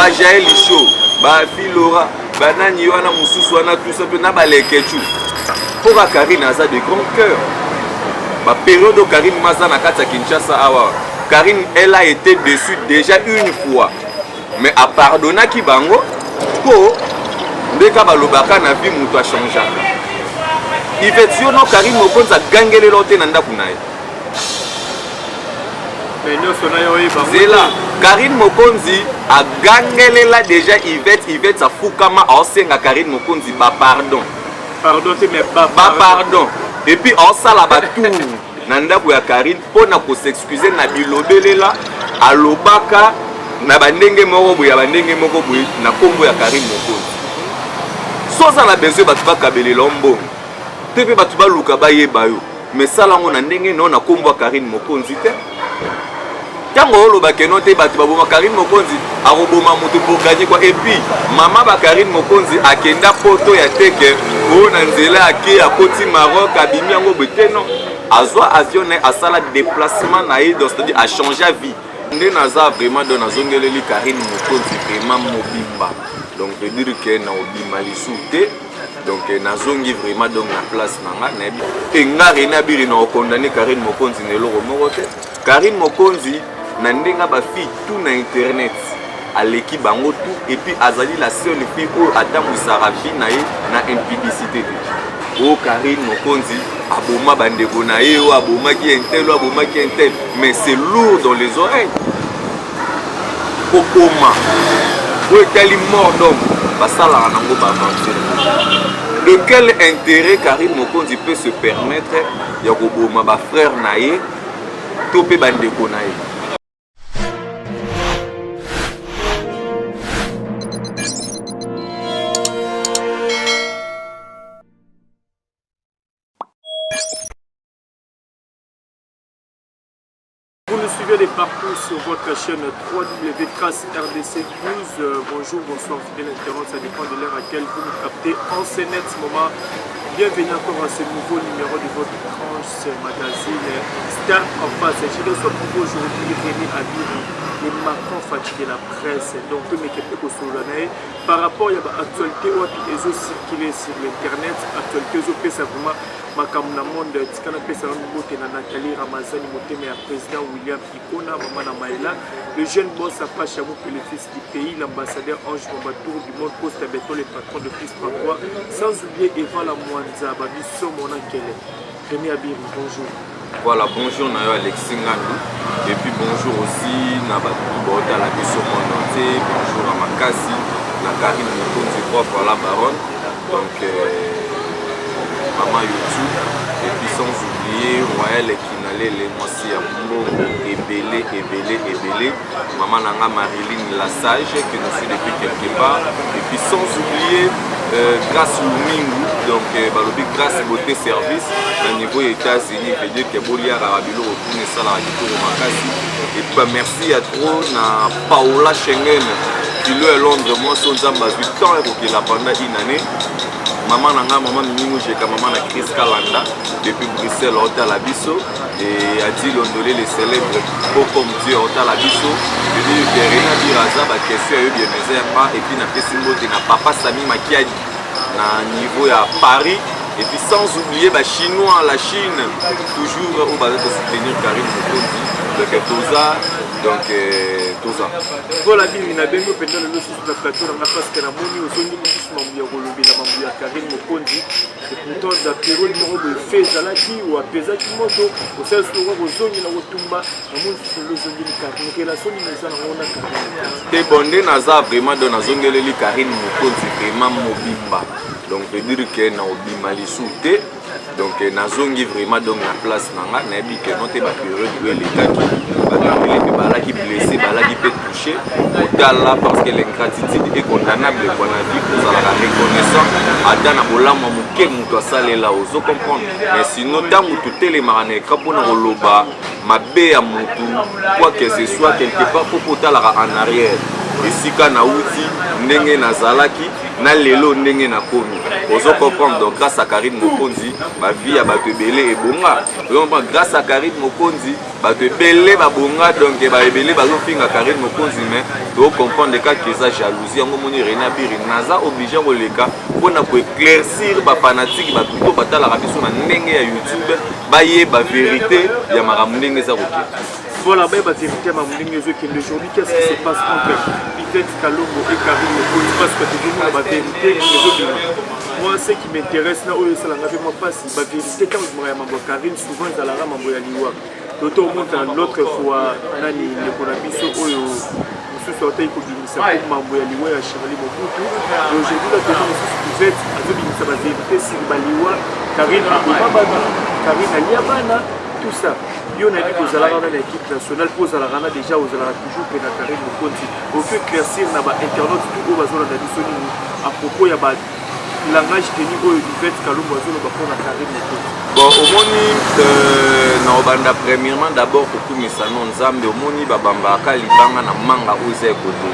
ba Jaël Show, ba Filora, ba nani wana mususu wana tout ça na ba lekechu. Pour Karine aza de grand cœur. Ma période où Karine Maza na kati Kinshasa awa. Karine elle a été déçue déjà une fois. Mais à pardonner ki bango ko ndeka balobaka na vie muto a changé. Ifetio no Karine Mokonzi gangele lote na ndaku naye. Mais nous sommes là. C'est là. Karine Mokonzi a gangele là déjà Yvette sa fukama a osenga Karine Mokonzi ba pardon. Pardon, mais pas pardon. Et puis on sala la batou nanda ya Karine pour na ko s'excuser na bilobele la alobaka na bandenge moko boya bandenge moko boya na kombo ya Karine Mokonzi. Soza na besoin batu ba kabele lombo. Tepe batu ba luka ba yeba yo. Mais sala ngo na ndenge no na kombo ya Karine Mokonzi te. Tango oloba keno te batu ba boma Karine Mokonzi aroboma moto pour gagner quoi. Et puis maman ba Karine Mokonzi akenda poto ya teke o na nzela ake akoti Maroc abimi yango beteno azwa avion na asala déplacement na ye c'est-à-dire a changer vie. Ndé naza vraiment don azongeleli Karine Mokonzi vraiment mobimba. Donc veut dire que na obima lisute. Donc nazongi vraiment donc na place nanga na bi. Et ngari na biri na condamner Karine Mokonzi ne loro moko te. Karine Mokonzi na ndenga ba fille tout na internet aleki bango tout et puis azali la seule fille où Adam Sarafi na ye na impudicité. Oh Karine Mokonzi aboma bandeko na ye o aboma ki intel mais c'est lourd dans les oreilles. Kokoma o tali mort d'homme basala nango ba avancer. De quel intérêt Karine Mokonzi peut se permettre ya koboma ba frère na ye to pe bandeko na ye? Vous nous suivez de partout sur votre chaîne 3W Trace RDC News. Bonjour, bonsoir, fidèles internautes, ça dépend de l'heure à laquelle vous nous captez en ce net moment. Bienvenue encore à ce nouveau numéro de votre tranche magazine Star en face. Je reçois pour vous aujourd'hui René Abiri, les marquants fatigués de la presse. Donc, mes quelques solanaïs par rapport à l'actualité où ils ont circulé sur l'internet, actualité où ça vraiment. Makamuna monde tikana pesa ngote na Nathalie Ramazani moteme ya président William Ikona maman na Maïla le jeune boss Apache Amou le fils du pays l'ambassadeur Ange Mambatour du monde poste à béton le patron de Fils Pakoua sans oublier Eva la Mwanza Babiso Mona Kele. René Abiri, bonjour. Voilà, bonjour Nayo Alexis Ngandou et puis bonjour aussi Nabatou Bota la Biso Monde entier, bonjour à Makasi, la Karine Mokonzi propre à la baronne. Donc Maman YouTube et puis sans oublier Royal Kinale les moisi à Mbo Ebele Maman Nanga Marilyn Lassage qui nous suit depuis quelque part et puis sans oublier Grâce Lumingu donc Balobi Grâce Beauté Service au niveau États-Unis veut dire que Bolia Rabilo retourne ça la Kitoro Makasi et puis merci à trop na Paola Schengen qui lui est Londres moi son zamba 8 ans et qu'il a pendant une année. Maman nanga maman minimo jeka maman na Chris Kalanda depuis Bruxelles hôtel la biso et a dit l'ondolé les célèbres comme Dieu hôtel la biso je dis que René Biraza ba question yo bien mais pas et puis na pesimbo te na papa Sami Makiadi na niveau à Paris et puis sans oublier ba chinois la Chine toujours au bas de soutenir Karine Mokonzi donc Toza donc Toza voilà bien na bengo pendant le sur la plateau na parce que na moni ozongi musu mambu ya kolobi na mambu ya Karine Mokonzi et pourtant da période moko de feza la ki ou apesa ki moto au sens où ozongi na kotumba na moni sur le zongi ni Karine que la soni na sana ona Karine te bonde naza vraiment don azongeleli Karine Mokonzi vraiment mobimba donc veut dire que na obima lisute donc nazongi vraiment donc la place nanga na bi que note ba période où l'état qui balaki blessé balaki peut toucher là parce que l'ingratitude est condamnable pour la vie pour la reconnaissance adana bolamo muke muto asalela ozo comprendre mais sinon tant que tout les marane kapona roloba mabe ya mutu quoi que ce soit quelque part pour potala en arrière esika na uti ndenge nazalaki na lelo ndenge na komi ozo comprendre donc grâce à Karine Mokonzi ma vie a bato belé et bonga donc grâce à Karine Mokonzi bato ebele babonga donc baebele bazofinga Karine Mokonzi mais to comprendre ka keza jalousie yango moni Rena Biri naza obligé koleka mpona koéclaircir bafanatique bato to batalaka biso na ndenge ya YouTube bayeba vérité ya makambo ndenge eza koke. Voilà, mais la vérité à aujourd'hui, qu'est-ce qui se passe entre Yvette Kalongo et Karine Mokonzi? Parce que toujours la vérité, moi, ce qui m'intéresse, c'est la vérité. Quand je me Karine, souvent, ils allaient à Liwa. D'autant monte l'autre fois, Nani, le Konabiso, sous sortait pour ça pour m'envoyer Liwa à Charlie Mobutu. Aujourd'hui, la vérité, c'est la vérité, c'est Liwa, Karine Aliabana, tout ça. Il y a l'équipe nationale pour Zalarana déjà aux Zalara toujours que Karine Mokonzi. On peut éclaircir dans l'internet tout au à propos de langage tenu au Yvette Kalongo pour Karine Mokonzi. Bon, au moni, premièrement d'abord pour tout Messano Nzambe, au moni babambaka libanga na manga oze côté.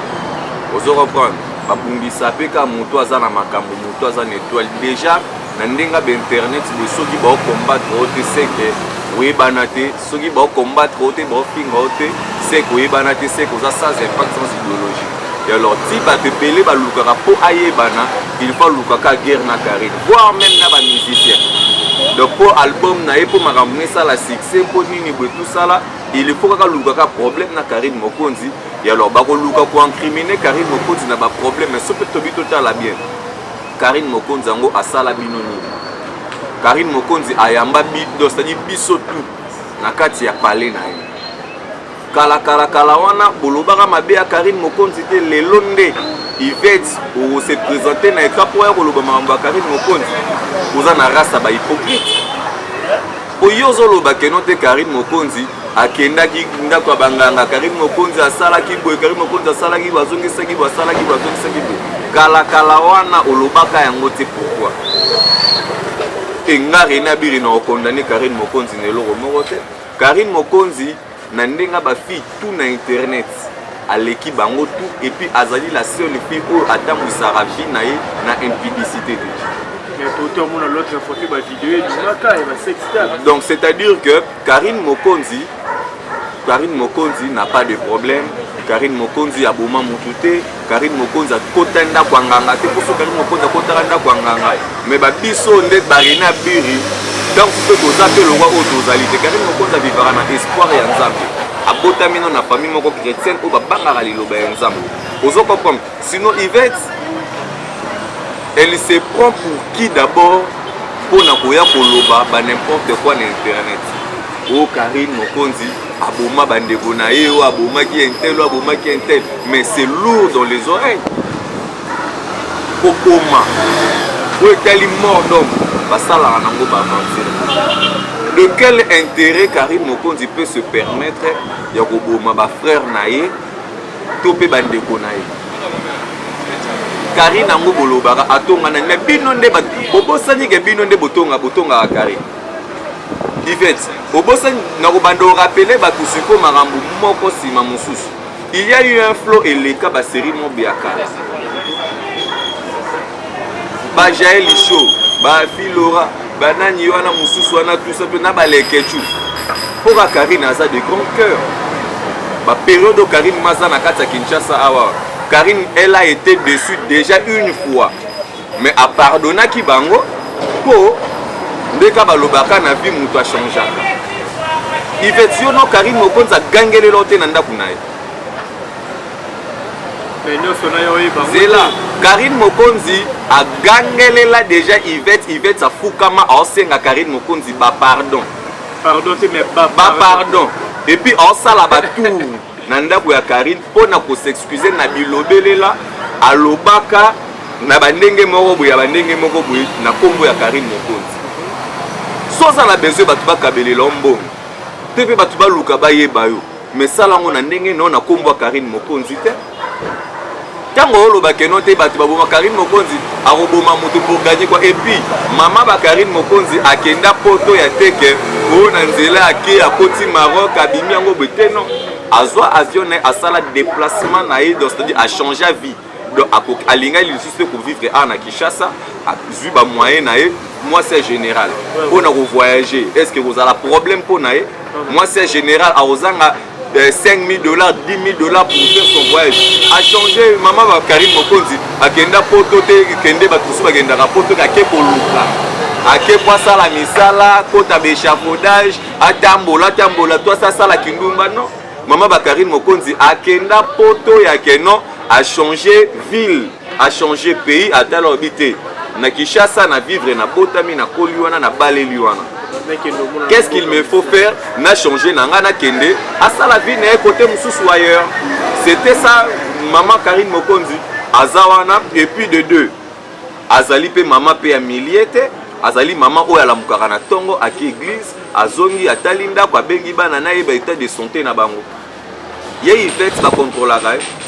Vous reprendre. Babumbisa peka moto aza na makambo moto aza na étoile déjà na ndenga ba internet de soki ba combattre ote seke oyebana te soki ba combattre ote ba finga ote seke oyebana te seke oza sans impact sans idéologie. Et alors si ba te pelé ba lukaka po ayebana il faut lukaka guerre na Karine voire même na ba musicien. Donc pour album na pour makambo ça la succès pour nini bo tout ça là il faut que lukaka problème na Karine Mokonzi. Et alors bako luka pour incriminer Karine Mokonzi na ba problème mais ce peut te total la bien. Karine Mokonzi ngo asala binoni. Karine Mokonzi ayamba bido c'est-à-dire biso tout na kati ya palais na ye. Kala wana bolobaka mabe ya Karine Mokonzi te lelonde Yvette ou se présenter na écran pour koloba mamba Karine Mokonzi. Oza na race ba hypocrite. Oyozo loba kenote Karine Mokonzi akendaki ndako banganga Karine Mokonzi asalaki boy Karine Mokonzi asalaki bazongisaki basalaki bazongisaki kala wana olobaka yango te pourquoi enga Rena Biri na condamné Karine Mokonzi neloko moko te Karine Mokonzi na ndenga ba fille tout na internet aleki bango tout et puis azali la seule fille où atambusaka vie na ye na impudicité donc c'est-à-dire que Karine Mokonzi n'a pas de problème. Karine Mokonzi a boma mutute, Karine Mokonzi a kotanda kwanganga te pour Karine Mokonzi a kotanda kwanganga mais ba biso ndet Rena Biri donc peut gozape le roi autosalité Karine Mokonzi a vivra na espoir ya Nzambe abotami na famille moko chrétienne ou ba bangara liloba ya Nzambe ozo comprendre sinon Yvette elle se prend pour qui d'abord pour na koya koloba ba n'importe quoi na internet. Oh Karine Mokonzi aboma bandeko na ye o aboma ki intel mais c'est lourd dans les oreilles. Kokoma o tali mort d'homme basala nango ba mentir. De quel intérêt Karine Mokonzi peut se permettre ya koboma ba frère na ye to pe bandeko na ye. Karine nango bolobaka atonga na bino nde ba bobosani ke bino nde botonga Karine. Yvette, au bossa na robando rappelé ba kusiko marambu moko sima mususu. Il y a eu un flow et les cas ba série mon biaka. Ba Jaël Licho, ba Filora, ba nani wana mususu wana tout ça peut na ba lekechu. Pour Karine aza de grand cœur. Ba période Karine maza na kata Kinshasa awa. Karine elle a été déçue déjà une fois. Mais a pardonné ki bango po ndeka balobaka na vie mutu a changé. Yvette yono Karine Mokonzi a gangele lote na ndaku na ye. C'est là Karine Mokonzi a gangele là déjà Yvette a fukama a osenga Karine Mokonzi ba pardon. Pardon te mais ba pardon. Et puis on sala ba tout na ndaku ya Karine pona ko s'excuser na bilobele là alobaka na bandenge moko boya bandenge moko boya na kombo ya Karine Mokonzi. Sans la besoin batu bakabele lombo tepe batu baluka bayeba yo mais sala ngo na ndenge non na kombo Karine Mokonzi te tango oloba keno te batu baboma Karine Mokonzi aroboma moto pour gagner quoi et puis maman ba Karine Mokonzi akenda poto ya teke o na nzela ake akoti Maroc abimi yango beteno azwa avion na asala déplacement na ye donc c'est-à-dire a changer vie donc alinga il juste pour vivre à Kinshasa a vu ba moyen na ye moi c'est général pour na voyager est-ce que vous avez problème pour na ye Moi, c'est général à Ozanga. 5 000 $, 10 000 $ pour faire son voyage. A changé, maman va Karim Mokonzi, a kenda poto te, kende batusu ba kenda poto ka ke koluka. A ke kwa sala misala, kota béchafaudage, atambola, toi ça la kindumba non. Maman va Karim Mokonzi a kenda poto ya keno a changé ville, a changé pays, a talo habité. Na Kinshasa na vivre na botami na koliwana na baleliwana. Qu'est-ce qu'il me faut faire? Na changer nanga na kende à ça la vie n'est côté mususu ailleurs. C'était ça maman Karine Mokonzi azawana et puis de deux azali pe maman pe ya miliete azali maman oyo ala mukara na tongo à église azongi atalinda kwa bengi bana na yeba état de santé na bango. Ye il fait ba contrôler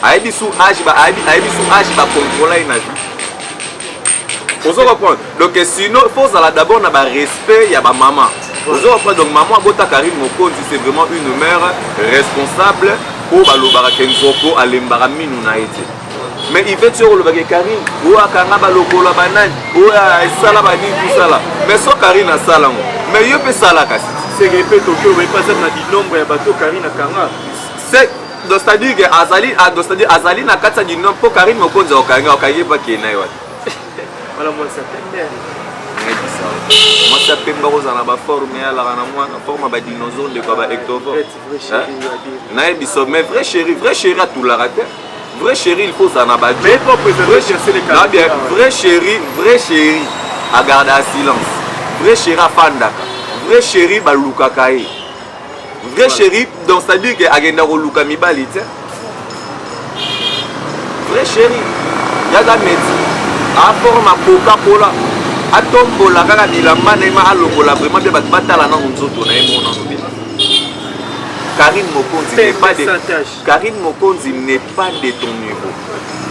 aibi sous âge ba contrôler na vie. Vous comprenez? Donc sinon il faut d'abord na ba respect ya ba maman. Vous comprenez? Donc maman Bota Karine Mokonzi c'est vraiment une mère responsable pour balobara kenzoko alembara minu na été. Mais il fait sur le bagage Karine ou akanga balokola banani ou sala bani tout ça là. Mais so Karine a sala ngo. Mais yo pe sala kasi. C'est répète que on pas ça na di nombre ya bato Karine akanga. C'est donc c'est-à-dire que Azali na kata di nombre pour Karine Mokonzi okanga pas qui na yo. Voilà moi ça t'aime. Moi ça peut me rose na ba forme ya la na moi forme ba dinosaure de quoi ba ectovore. Na biso mais vrai chéri à tout la rater. Vrai chéri il faut ça na ba. Mais pour préserver chercher les caractères. Bien vrai chéri à garder à silence. Vrai chéri à fandaka. Vrai chéri ba lukakae. Vrai chéri donc ça dit que agenda ko luka mibali te. Vrai chéri ya ga meti. A forme à Coca-Cola. Atombola kaka bilamba na ema alongola vraiment bien batala na nzoto na emona no bien. Karine Mokonzi n'est pas de ton niveau.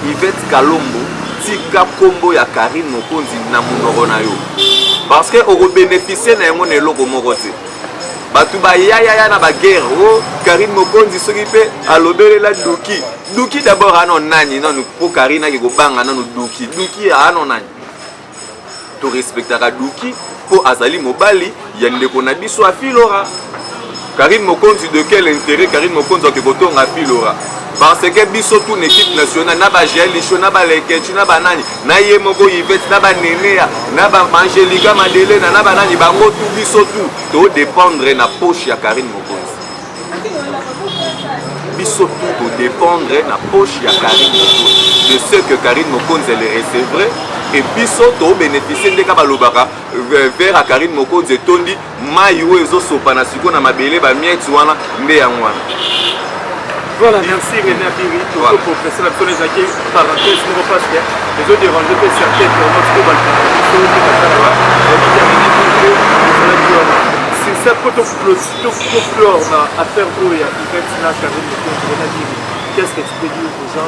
Yvette Kalombo tika kombo ya Karine Mokonzi na munoko na yo. Parce que on bénéficier na yango eloko moko te. Batu ba ya na ba guerre oh Karine Mokonzi soki pe alobelela Duki d'abord anon nani non pour Karine ki ko banga non Duki anon nani. To respectera Duki pour Azali Mobali yandeko na biso a filora. Karine Mokonzi de quel intérêt Karine Mokonzi a kotonga filora? Parce que biso toute une équipe nationale na ba Jelisho na ba Leketu na ba nani na ye moko Yvette na ba Nenea na ba Angelica Madeleine na ba nani bango tout biso tout to dépendre na poche ya Karine Mokonzi. Biso tout to dépendre na poche ya Karine Mokonzi. De ce que Karine Mokonzi elle recevrait et biso to bénéficier de kabalobaka vers à Karine Mokonzi tondi mayo ezo sopa na siko na mabele ba mieti wana nde yangwana. Voilà, merci René Abiri pour professeur la personne qui parenthèse nous repasse bien. Les autres dérangés que certains pour notre global. C'est ça pour tout flore na affaire oya Yvette na Karine Mokonzi René Abiri. Qu'est-ce que tu peux dire aux gens?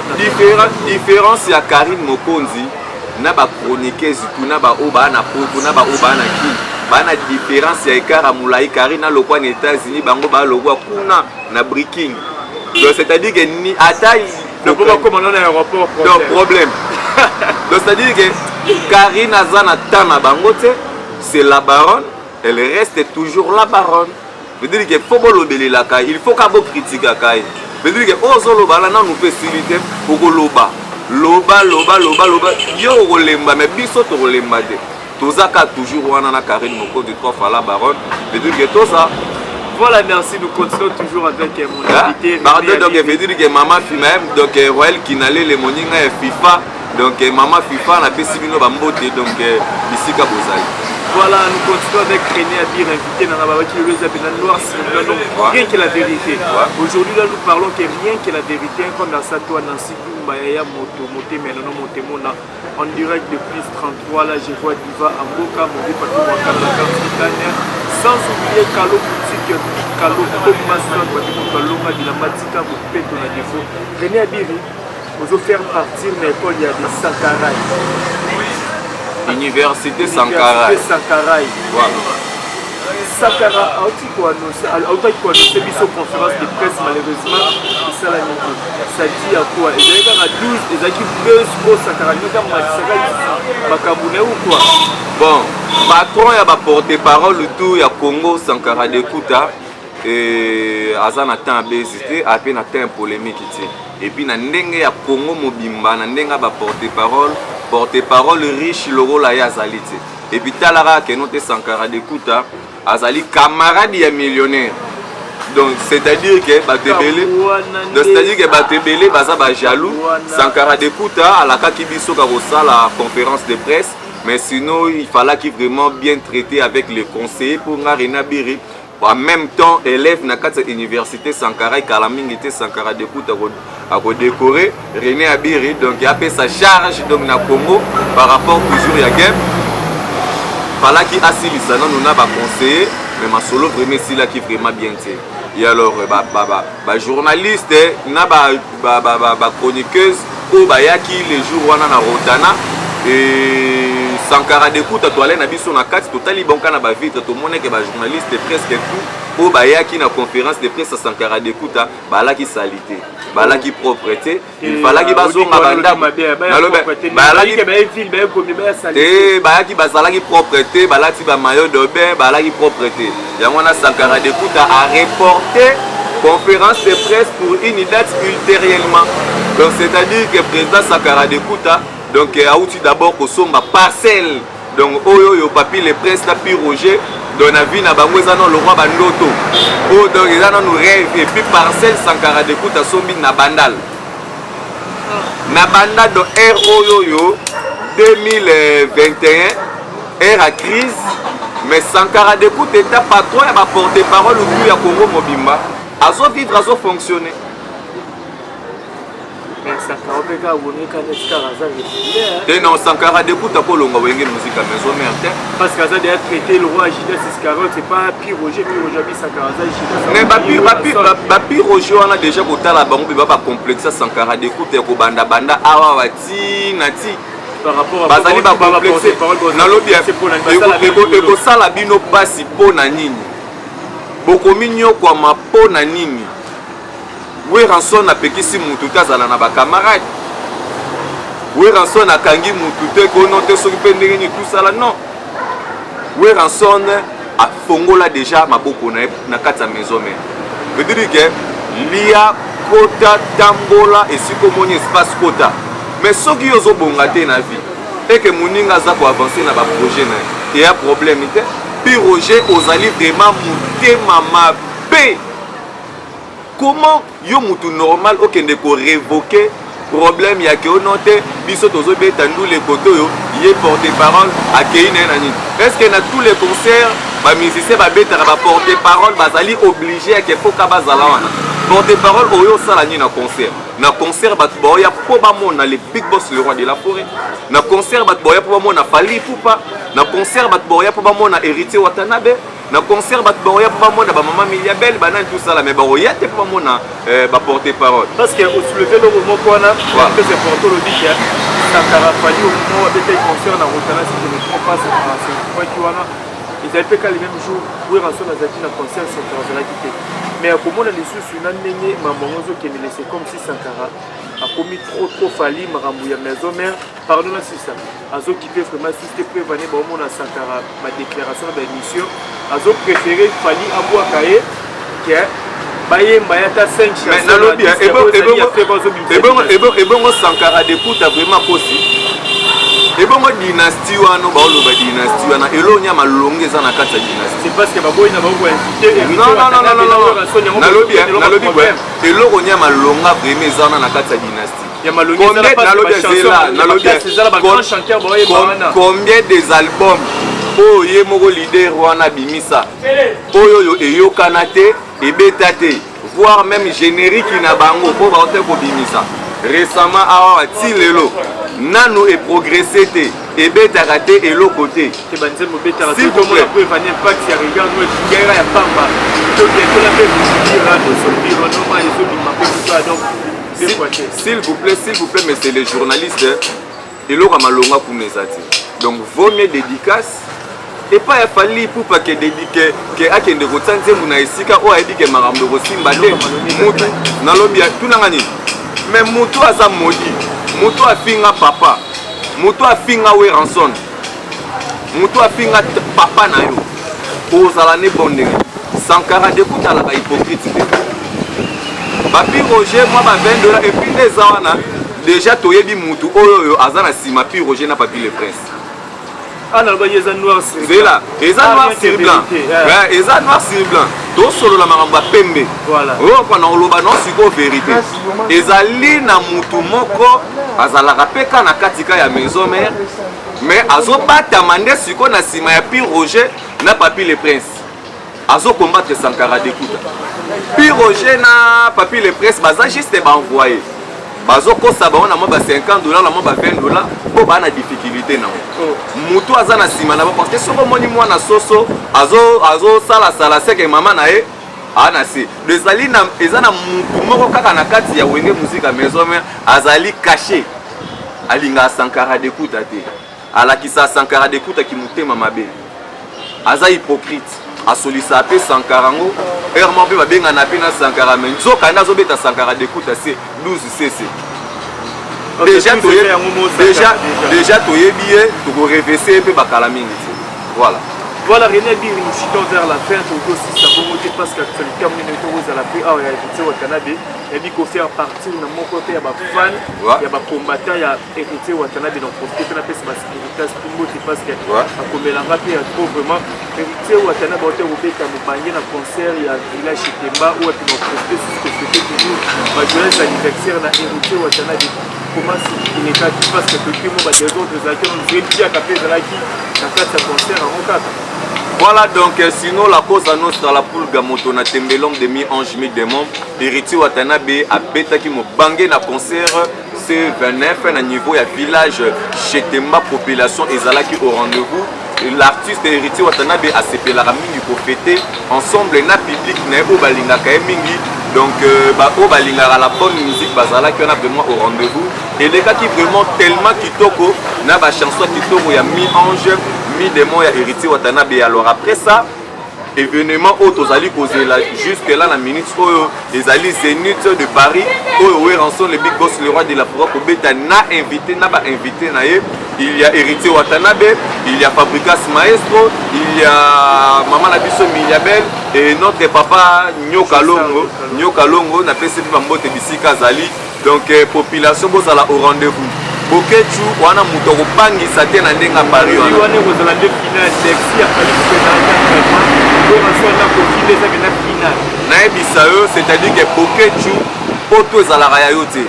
Différence ya Karine Mokonzi na ba chroniqueuse tout na ba oba na poto na ba oba na ki bana différence ya ekara mulai Karine na lokwa na États-Unis bango ba lokwa kuna na breaking. Donc c'est-à-dire que ni ataille donc comment on a un rapport problème. Donc c'est-à-dire que Karine azana tana bangote c'est la baronne, elle reste toujours la baronne. Veut dire que faut bolobeli la kai, il faut qu'abo critique la kai. Veut dire que ozolo bala na nous faciliter pour loba. Loba yo rolemba mais biso to rolemba de. Tozaka toujours wana na Karine Mokonzi 3 fois la baronne. Veut dire que tout ça. Voilà, merci, nous continuons toujours avec mon invité. Pardon, donc je veux dire que maman même donc Royal qui n'allait les moninga et FIFA, donc maman FIFA n'a pas suivi nos bambote donc ici Kabozai. Voilà, nous continuons avec René Abir, invité dans la Babaki le Zabina Noir, rien que la vérité. Aujourd'hui, là, nous parlons que rien que la vérité, comme dans Sato, Nancy, Mbaya, Moto, Menono, Montemona, en direct depuis 33, là, je vois Diva, Amboka, Mouvi, Patou, Wakala, sans oublier Kalo Boutique, Kalo Komasson, Kaloma, Dilamatika, Moupeto, la défaut. René Abiri, vous faire partir de l'école, il y a des Sankaraï. Université Sankaraï. Voilà. Sakara, c'est une conférence de presse, malheureusement, ça dit à quoi? Il y a 12, il y a 2 gros Sakara, ou quoi? Bon, patron, il y a porte-parole tout, il y a Congo Sankara de Kouta. aza na temps abésité ape na temps polémique et puis na ndenge ya Congo mobimba na ndenge ba porte-parole riche lokola ya azali te et puis talara ke note Sankara Dekuta azali camarade ya millionnaire donc c'est-à-dire que batebele baza ba jaloux Sankara Dekuta alakaki biso ka kosala conférence de presse mais sinon il fallait qu'il vraiment bien traiter avec les conseillers pour René Biri. En même temps, élève na kati université Sankara et Kalamingité Sankara Dekuta a décoré René Abiri, donc il a fait sa charge donc na Congo par rapport toujours à game. Fallait qu'il assile ça, non, on a pas conseillé, mais ma solo vraiment si là qui vraiment bien fait. Et alors, journaliste, na chroniqueuse, ou yaki les jours wana na Rotana et Sankara Dekuta toile na biso na kati totali bonka na ba vitre to moneke ba journaliste presque tout o bayaki na conférence de presse Sankara Dekuta balaki salité balaki propreté il fallait ki bazonga banda bayaki bazalaki propreté balati ba maillot de bain balaki propreté yango na Sankara Dekuta a reporté conférence de presse pour une date ultérieurement donc c'est-à-dire que président Sankara Dekuta donc aouti d'abord kosomba parcelle donc oyo papi les presse na pi Roger donc na vie na bango ezana le roi bandoto o donc ezana nous rêve et puis parcelle Sankara Dekuta sombi na bandal de air oyo 2021 air à crise mais Sankara Dekuta est patron ya ba porte-parole au ya Congo mobimba azo vivre azo fonctionner. Non, Sankara Dekuta pour longa wenge musique à maison mère parce que ça doit traiter le roi Agida Siscarot c'est pas Pi Roger Sankara mais Pi Roger on a déjà boté la banque va pas complexer Sankara Dekuta ko banda awa wati nati par rapport à bazali ba complexer na lobi eko sala bino pasi pona nini bokomi nyoko ma pona nini oui rançon a pekisi mututa zala na ba camarade oui rançon a kangi mutute ko note so pendenge ni tout ça là non oui rançon a fongola déjà maboko na kata maison mais veut dire que lia kota tambola et si comme on espace kota mais ce qui ozo bonga te na vie et que moninga za ko avancer na ba projet na il y a problème ite puis Roger ozali vraiment mutema mabe. Comment yo mutu normal okende ko révoquer problème ya ke onote biso tozo beta ndou les koto yo yé porte-parole a keine nani est-ce que na tous les concerts ba musicien ba beta ba porte-parole bazali obligé à que foka bazala wana porte-parole oyo sala ni na concert bat boya po ba mona les big boss le roi de la forêt na concert bat boya po ba mona Fally Ipupa na concert bat boya po ba mona Héritier Watanabe na concert bat boya po ba mona ba maman Miliabel banan tout ça là mais boya te po ba mona ba porte-parole parce que au soulever le moment qu'on a que c'est pour tout le dit Sankara Fally au moment où était concert na Rotana si je ne me trompe pas c'est quoi qui wana ils avaient fait le même jour où ils rançonnent na concert Sankara la quitté mais comment les sous na ndenge mamongozo qui me laissait comme si Sankara a commis trop Fally marambu ya maison mère pardon si ça azo qui peut vraiment si c'était prévenir ba mona Sankara ma déclaration d'émission azo préféré Fally abou akaye que bayemba yata 5 mais na lobi et bon Sankara Dekuta vraiment possible et bon dynastie wana ba oloba dynastie wana elonya malonge za na kata dynastie c'est parce que baboyi na bako invité non na lobi eloko nya malonga vraiment za na kata dynastie ya malonge za na lobi c'est ba grand chanteur boye bana combien des albums o ye moko leader wana bimisa oyo eyokana te ebeta te voire même générique na bango po ba ote ko bimisa récemment awa tilelo nano et progressé te et beta raté et l'autre côté te banze mo beta raté comme on peut venir pas qui regarde nous et guerre ya pamba to que la paix dira de sortir normal les autres m'a fait donc s'il vous plaît mais c'est les journalistes et l'autre malonga pour mes ati donc vaut mieux dédicace et pas il fallait pour pas que dédiquer que akende kotanze muna esika o a dit que marambo kosimba te mutu na lobby tout nangani mais mutu aza modi mutu afinga papa mutu afinga we ranson mutu afinga papa na yo ozala ne bondenge Sankara d'écoute la hypocrite. Papi Roger, moi, ba $20. Et puis, des ans, déjà, tu as dit Moutou, Azana Sima, Papi Roger n'a pas pu les princes. Ah, non, il y a noir sur blanc. C'est là, ils ont noir sur blanc. Ils ont noir sur blanc. Tout solo la maramba pembe. Voilà. Oh, pendant le banon, c'est quoi vérité? Ils allaient na Moutou Moko, Azala Rapeka na Katika ya maison mère. Mais Azo bata mandé, c'est quoi na Sima, Papi Roger n'a pas pu les princes. Azo combattre Sankara d'écoute. Puis Roger na Papi les princes, baza juste envoyé. Bazo ko saba on a moi $50, la moi $20 pour ba na difficulté na. Mutu azana sima na parce que soko moni mwana soso azo sala c'est que maman na e ana si. Dezali na ezana mutu moko kaka na kati ya wenge musique à maison mais azali caché. Alinga Sankara d'écoute te. Ala kisa Sankara d'écoute ki mutema mabe. Aza hypocrite. Asolisa ape Sankara ngo ermo pe babenga na pe na Sankara mais nzoka ndazo beta Sankara d'écoute c'est 12 cc. Déjà toyebiye to ko reverser pe bakala mingi. Voilà. Voilà, René Bir, nous chutons vers la fin, aussi ça peut monter parce que l'actualité a mené aux à la paix. Ah, il y a héritier Watanabe, il y a dit qu'on fait partir de mon côté, il y a des fans, il y a des combattants, il y a héritier Watanabe, donc profiter de la paix, c'est parce qu'il y a tout le monde qui passe, il y a comme la rap, il y a trop vraiment. Héritier Watanabe, il y a un concert, il y a un village chez Temba, où il y a profité sur ce que c'était toujours, ma journée d'anniversaire, il y a héritier Watanabe. Comment il est actif parce que depuis moi, des autres acteurs, nous avons dit à Capé de la qui, dans ce concert en Roncata. Voilà donc sinon la cause annonce dans la poule Gamoto na tembelom de mi-ange mi-démon héritier Watanabe a bêta qui me bangé na concert c'est 29 na niveau ya village chez Temba population ezala qui au rendez-vous l'artiste héritier Watanabe a sepela mingi pour fêter ensemble na public na o balinga ka mingi donc o balinga la bonne musique bazala qui on a vraiment au rendez-vous et les gars qui vraiment tellement kitoko na ba chanson kitoko ya mi-ange mi-démon ya héritier Watanabe. Alors après ça événement autozali causé là jusque là la minute les alliés Zénith de Paris Ranson le big boss le roi de la forêt Kobeta na invité na ba invité na il y a héritier Watanabe, il y a Fabricas Maestro, il y a maman Nabiso Miliabel et notre papa Nyoka Longo na pesi bambote bisika zali donc population bozala au rendez-vous. Bokechu wana muto kopangisa te na ndenga Paris wana. Wana kozala de finale Lexi akali finale. Na ebisa yo c'est-à-dire que Bokechu poto ezalaka ya yo te.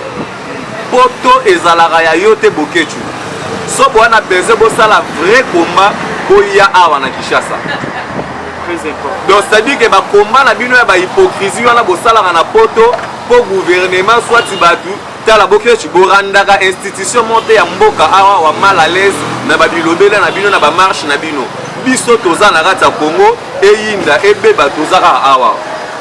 Poto ezalaka ya yo te Bokechu. So wana besoin bosala vrai combat boya awa na Kinshasa. Très important. Donc c'est-à-dire que ba combat na bino ya ba hypocrisie wana bosalaka na poto pour gouvernement soit tibatu tala Bokechu borandaka institution monte ya mboka awa wa mal à l'aise na ba bilobela na bino na ba marche na bino biso toza na kati ya Congo eyinda ebeba tozaka awa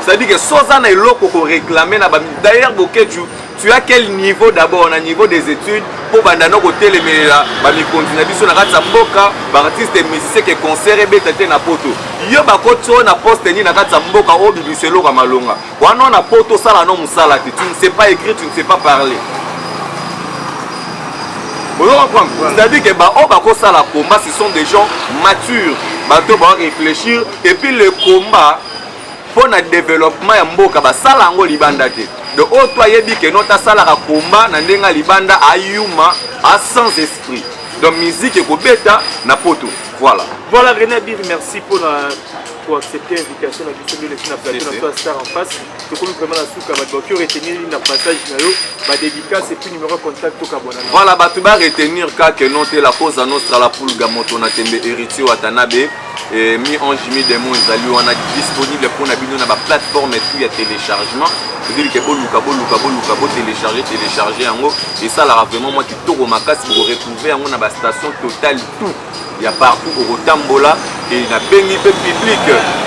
c'est-à-dire que soza na eloko ko réclamer na ba d'ailleurs Bokechu tu as quel niveau d'abord na niveau des études pour bandano ko telemela ba mi continue biso na kati ya mboka ba artiste musicien que concert ebeta te na poto yo ba ko tso na poste ni na kati ya mboka o bibiselo ka malonga wana na poto sala no musala te tu ne sais pas écrire tu ne sais pas parler. C'est-à-dire que bah, la combat, ce sont des gens matures, bah, tu vas réfléchir et puis le combat pour le développement ya mboka bah ça lango libanda te. De haut toi yebi que notre sala ka combat na ndenga libanda ayuma à sans esprit. Donc musique et kobeta na poto. Voilà. Voilà René Bir, merci pour accepter l'invitation à Bissou de la plateau de Star en face. Je connais vraiment la souka bah tu retenir une passage na yo bah dédicace et puis numéro contact au Kabona. Voilà bah tu vas retenir que noter la cause à notre la poule Gamoto na tembe héritier Watanabe et mi-ange mi-démon ezali wana disponible pour na bino na ba plateforme et puis à téléchargement. C'est-à-dire que bo télécharger yango et ça là vraiment moi qui toko makasi pour retrouver yango na ba station totale tout. Il y a partout au Tambola et il y a bengi peu public.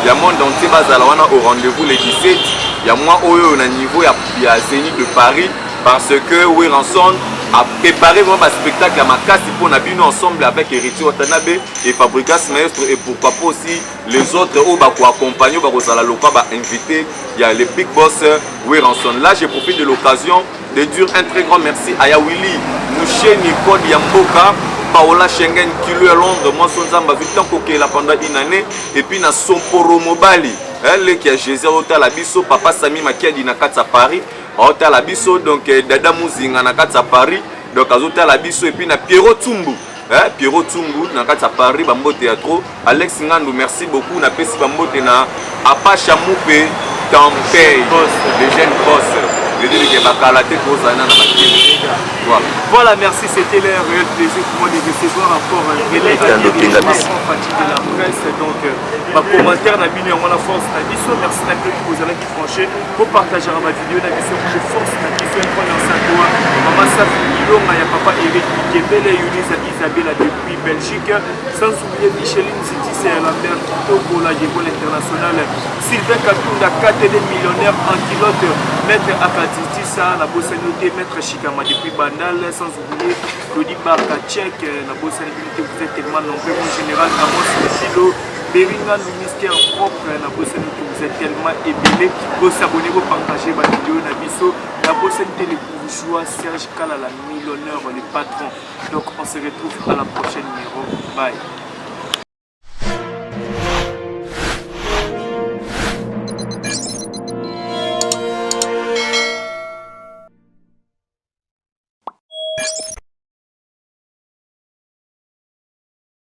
Il y a monde entier bazala wana au rendez-vous les 17. Il y a moi au niveau il y a Zénith de Paris parce que oui Ranson a préparé vraiment un spectacle à Makasi pour Nabino ensemble avec héritier Watanabe et Fabricas Maestro et pourquoi pas aussi les autres où bah pour accompagner bah Rosala Loka bah invité il y a les big boss oui Ranson. Là j'ai profité de l'occasion de dire un très grand merci à Yawili Mouché Nicole Yamboka Paola Schengen kilo à Londres moi son zamba vitant kokela pendant une année et puis na Somporo Mobali elle qui a Jésus ota la biso papa Sami Makiadi na katsa Paris ota la biso donc dada Muzinga na katsa Paris donc azota la biso et puis na Pierrot Tumbu Pierrot Tumbu na katsa Paris bambo théâtre Alex Ngandou merci beaucoup na pesi bambo na Apacha Moupe Tampey les jeunes boss je dis que bakalaté pour ça na makini voilà merci c'était un réel plaisir pour moi de recevoir encore Relais de la presse donc ma commentaire na bino on la force na biso merci na que vous allez qui franchir pour partager ma vidéo na biso pour force na biso en prenant ça toi maman Safi Ilonga ya papa Eric Kebele Eunice Isabella depuis Belgique sans oublier Micheline Ziti c'est la mère Kitoko la Jebol international Sylvain Katunda 4 millionnaires en kilote maître Akatiti ça la bosse noté maître Chikama depuis Bandal sans oublier Claudie Barka Tchèque la bosse noté vous êtes tellement nombreux mon général Amos Silo Beringa le mystère propre la bosse noté vous êtes tellement ébélé vous s'abonner vous partager ma vidéo na biso la bosse noté les bourgeois Serge Kala la millionnaire les patrons donc on se retrouve à la prochaine numéro bye.